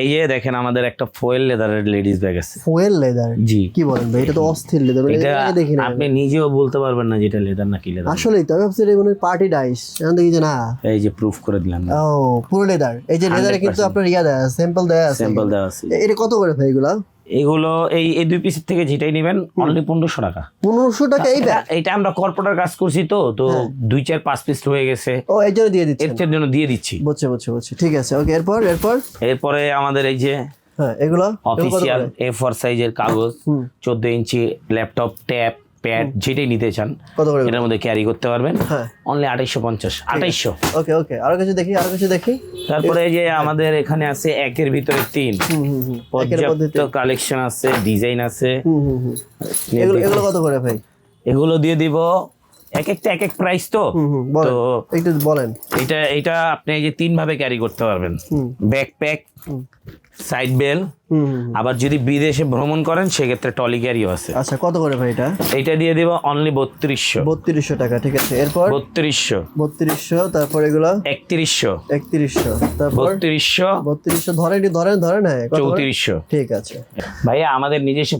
এই যে দেখেন আমাদের একটা ফয়েল লেদারের লেডিস ব্যাগ আছে। Foil leather? জি। কি বলেন ভাই, এটা তো অস্থির লেদার, এটা এটা দেখি না আপনি নিজেও বলতে পারবেন না যেটা লেদার নাকি লেদার। আসলেই তো আমি ভাবছি এটা কোনো পার্টি ডাইস, এখন দেখি যে না। এই যে প্রুফ করে দিলাম। ও পুরো লেদার। এই যে লেদারে কিন্তু আপনার ইয়া দেয়া আছে, স্যাম্পল দেয়া আছে। স্যাম্পল দেওয়া আছে। এটা কত করে ভাই এগুলা? এগুলো এই দুই পিসের থেকে যেটাই নেবেন অনলি 1500 টাকা। 1500 টাকা এই ব্যাগ? এটা আমরা কর্পোরেটর কাজ করছি তো 2 4 5 পিস হয়ে গেছে, ও এর জন্য দিয়ে দিচ্ছেন? এর জন্য দিয়ে দিচ্ছি। বুঝছি ঠিক আছে, ওকে। এরপরে আমাদের এই যে হ্যাঁ এগুলো অফিসিয়াল A4 সাইজের কাগজ, 14 ইঞ্চি ল্যাপটপ, ট্যাব, প্যাড যেটাই নিতে চান কত করে এটার মধ্যে ক্যারি করতে পারবেন। হ্যাঁ অনলি 2850। 2800। ওকে আরো কিছু দেখি। তারপরে এই যে আমাদের এখানে আছে একের ভিতরে 3 পর্যাপ্ত কালেকশন আছে, ডিজাইন আছে। এগুলো কত করে ভাই? এগুলো দিয়ে দিব এক এক প্রাইস তো তো একটু বলেন। এটা আপনি এই যে 3 ভাবে ক্যারি করতে পারবেন। ব্যাকপ্যাক, সাইড বেল, আবার যদি বিদেশে ভ্রমণ করেন সেক্ষেত্রে টলি ক্যারিও আছে। আচ্ছা কত করে ভাই এটা? এটা দিয়ে দেব অনলি 3200। 3200 টাকা, ঠিক আছে। এরপর 3200, তারপর এগুলো 3100, তারপর 3200, ধরেন হ্যাঁ 3400। ঠিক আছে। ভাইয়া আমাদের নিজস্ব